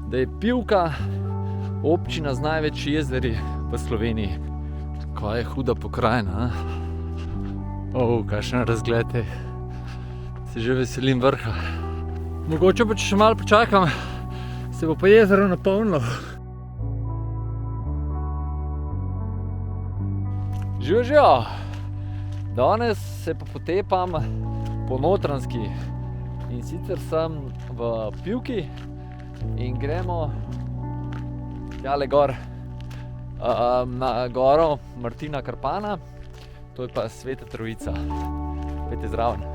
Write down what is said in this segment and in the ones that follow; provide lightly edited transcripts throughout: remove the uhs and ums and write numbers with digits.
da je Pivka občina z največji jezeri v Sloveniji. Kaj je huda pokrajina, kakšen razgled je. Se že veselim vrha. Mogoče pa če še malo počakam, se bo pa jezero napolnilo. Živijo! Danes se pa potepam po Notranjski. In sicer sem v Pivki in gremo tjale gor na goro Martina Krpana, to je pa Sveta Trojica. Pejte zraven.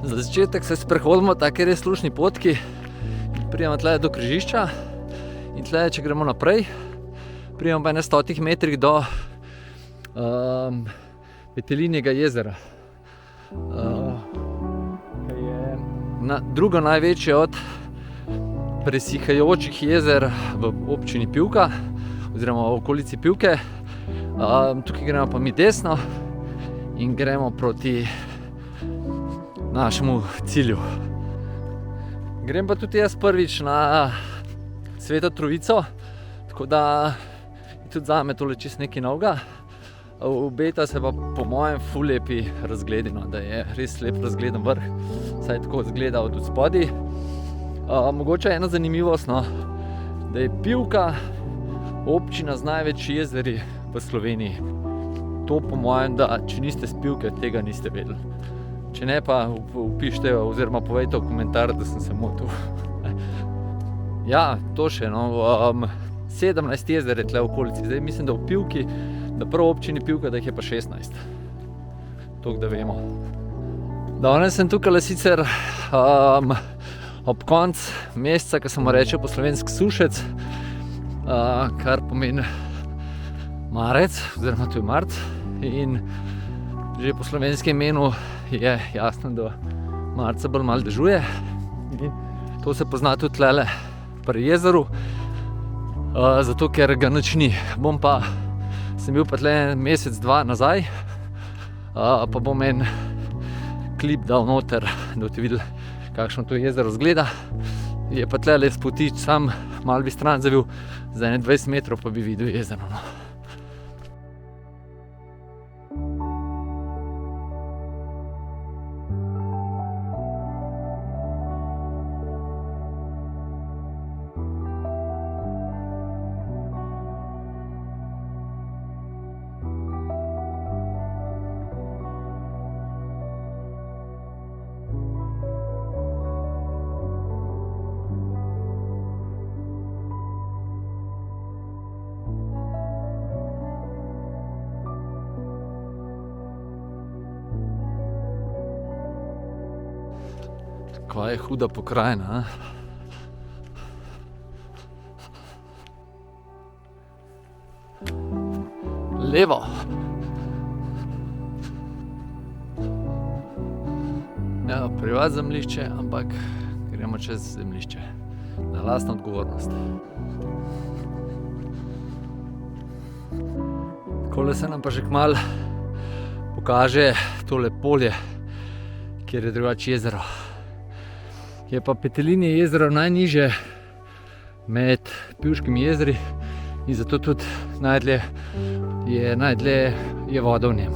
Za začetek se sprehodimo take res lušni potki. Pridemo tle do križišča in tle, če gremo naprej, pridemo pa na 100 metrih do Petelinjega jezera. Je drugo največje od presihajočih jezer v občini Pivka oziroma v okolici Pivke. Tukaj gremo pa mi desno in gremo proti našemu cilju. Grem pa tudi jaz prvič na Sveto Trojico, tako da je tudi zame tole čisto nekaj novega. Obeta se pa po mojem ful lepi razgledi, da je res lep razgleden vrh, saj tako izgleda od spodaj. Mogoče ena zanimivost, da je Pivka občina z največji jezeri v Sloveniji. To po mojem, da če niste s Pivke, tega niste vedeli. Če ne pa upište oziroma povejte v komentar, da sem se motil. Ja, to še 17 jezer je tle v okolici. Zdaj mislim, da v Pivki, da prav občini Pivka, da jih je pa 16. Toliko, da vemo. Danes sem tukaj sicer ob konc meseca, ko se mu reče po slovenski sušec, kar pomeni marec, oziroma to je marc. In že po slovenskem imenu je jasno, da marca bolj malo dežuje. In to se pozna tudi tlele pri jezeru, zato ker ga nič ni. Sem bil pa tle mesec, dva nazaj, pa bom en klip dal noter, da boste videli, kakšno to jezero izgleda. Je pa tlele spotič, sam malo bi stran zavil, za 20 metrov pa bi videl jezero. Kaj je huda pokrajina, Levo. Ja, privat zemljišče, ampak gremo čez zemljišče. Na lastno odgovornost. Takole se nam pa že kmalu pokaže tole polje, kjer je drugače jezero. Je pa Petelinje jezero najnižje med Pivškimi jezeri in zato tudi najdlje je voda v njem.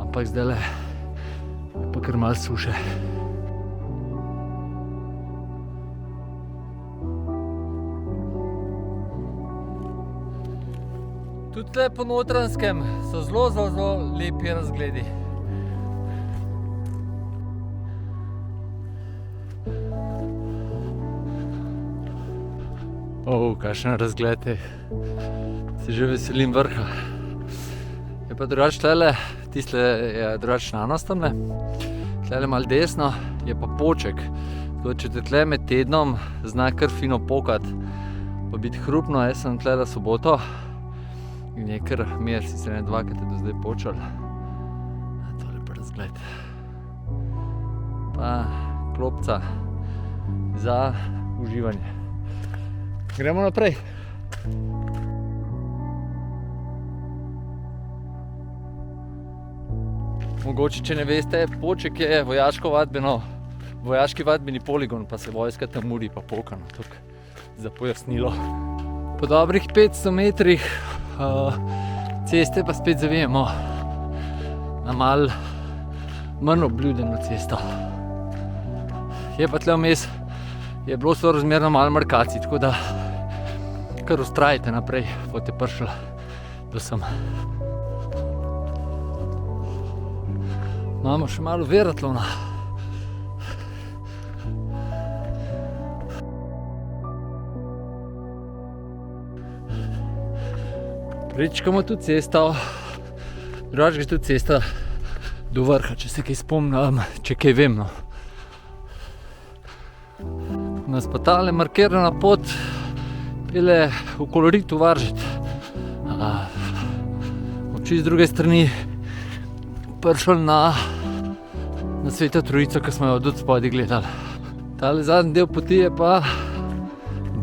Ampak zdajle je pa kar malo suše. Tudi tle po Notranjskem so zelo lepi razgledi. Kakšen razgled je. Se že veselim vrha. Je pa drugače tlele, tistle je drugače nanos tamle. Tlele malo desno je pa poček. Tako če te tle med tednom zna kar fino pokat, pa biti hrupno. Jaz sem tlele soboto In je kar mer, si se ne dvakrat do zdaj počel. Tole pa razgled. Pa klopca za uživanje. Gremo naprej. Mogoče, če ne veste, Poček je vojaški vadbeni poligon, pa se vojska tam muri pa poka, no, tukaj za pojasnilo. Po dobrih 500 metrih ceste pa spet zavijemo na malo manj obljudeno cesto. Je pa tle vmes, je bilo sorazmerno malo markacij, tako da kar ustrajite naprej, boste prišli do sem. Imamo še malo veratlona. Prečkamo tu cesto, drugače gre tu cesta do vrha, če se kaj spomnim, če kaj vem, no. Nas pa tale markirana pot pele v Koloritu Varžet. Oči z druge strani prišli na Sveto Trojico, ki smo jo od spodaj gledali. Tale zadnji del poti je pa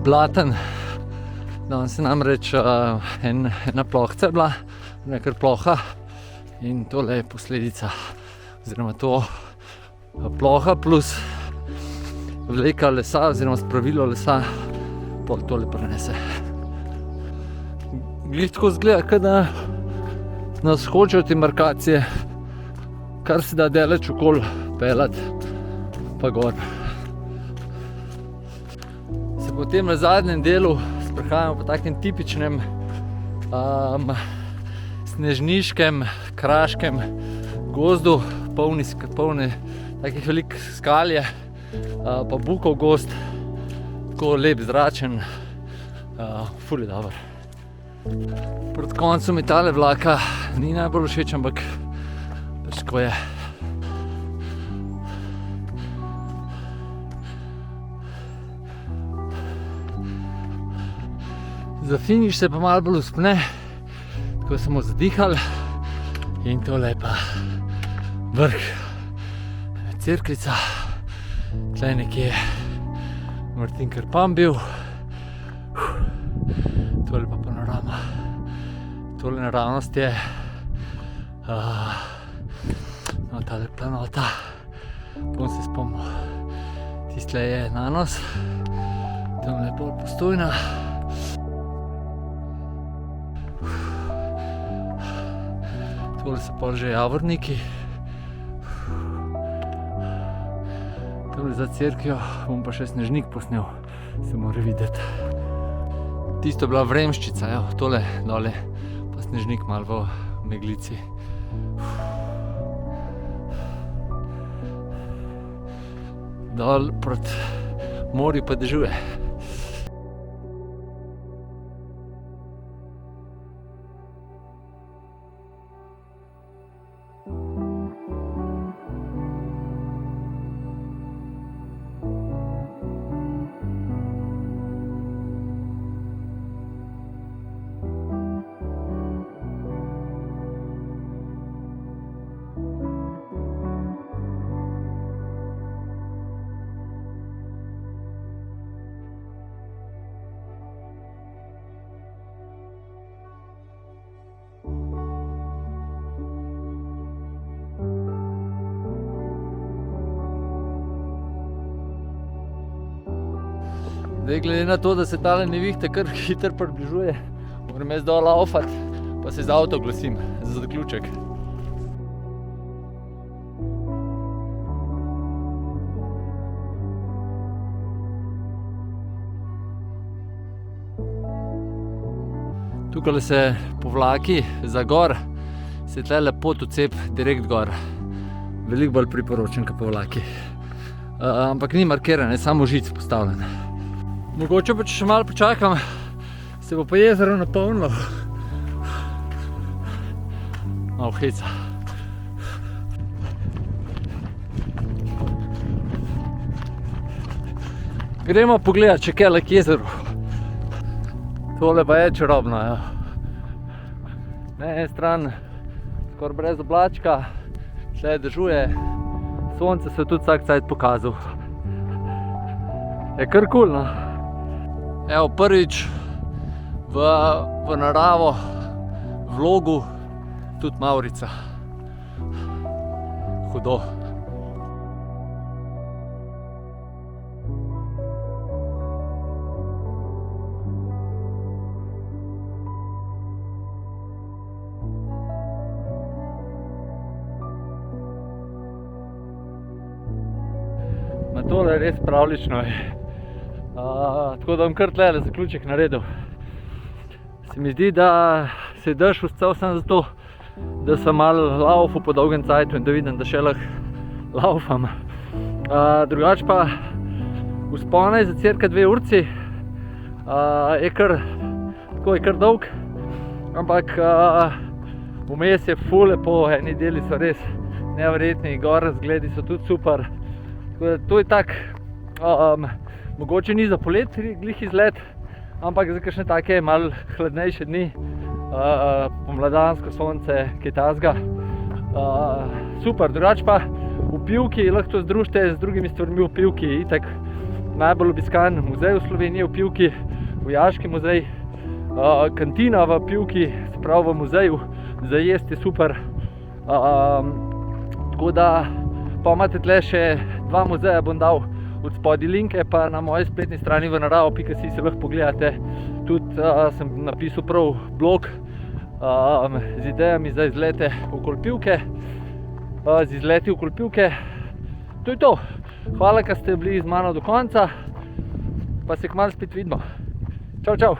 blaten. Danes je namreč ena plohca je bila, nekaj ploha in tole je posledica, oziroma to ploha plus vleka lesa oziroma spravilo lesa pol tole prenese. Glih tako izgleda, kot da nas hočejo te markacije kar se da daleč okoli peljati pa gor. Se potem na zadnjem delu sprehajamo po takem tipičnem snežniškem, kraškem gozdu, polni takih velik skalje, pa bukov gozd, tako lep, zračen, ful je dober. Proti koncu mi tale vlaka ni najbolj všeč, ampak tako je. Za finiš se pa malo bolj uspne, tako smo zadihali in tole je pa vrh Cerklica, tle nekje Martin Krpan bil, tole pa panorama, tole naravnost je tale planota, bom se spomnil, tistle je Nanos, tam je bolj Postojna. Tole so pa že Javorniki. Tole za cerkvijo bom pa še snežnik posnel, se mora videti. Tisto je bila Vremščica, evo, tole dole, pa snežnik malo v meglici. Dol proti morju pa dežuje. Zdaj, glede na to, da se tale nevihta kar hitro približuje, moram jaz dol laufati, pa se z avto glasim za zaključek. Tukaj se po vlaki za gor, se tle pot ucep direkt gor. Veliko bolj priporočen, kot po vlaki. Ampak ni markiran, je samo žic postavljen. Mogoče pa, če še malo počakam, se bo pa jezero napolnilo. Malo heca. Gremo pogledat, če kaj k jezeru. Tole pa je čarobno, ja. Na eni strani skoraj brez oblačka, tle dežuje, sonce se je tudi vsak cajt pokazal. Je kar kul, no. Evo, prvič v naravo, v Logu, tudi mavrica. Hudo. Tole je res pravlično. Tako da bom kar tlele zaključek naredil. Se mi zdi, da se je dež uscal samo zato, da sem malo laufal po dolgem cajtu in da vidim, da še lahko laufam. Drugače pa vzpone za cirka 2 urci. Je kar dolg, ampak vmes je ful lepo, eni deli so res neverjetni, gor zgledi so tudi super. To je tak, mogoče ni za polet glih izlet, ampak za kakšne take malo hladnejše dni, pomladansko sonce, kaj takega. Super, drugače pa v Pivki lahko to združite z drugimi stvarmi v Pivki. Itak najbolj obiskan muzej v Sloveniji v Pivki, vojaški muzej, kantina v Pivki, se pravi v muzeju, za jesti je super. Tako da pa imate tle še 2 muzeja, bom dal od spodaj linke, pa na moji spletni strani vnaravo.si se lahko pogledate. Tudi sem napisal prav blog z idejami za izlete okoli Pivke, z izleti okoli Pivke. To je to. Hvala, ker ste bili z mano do konca, pa se kmalu spet vidimo. Čau, čau!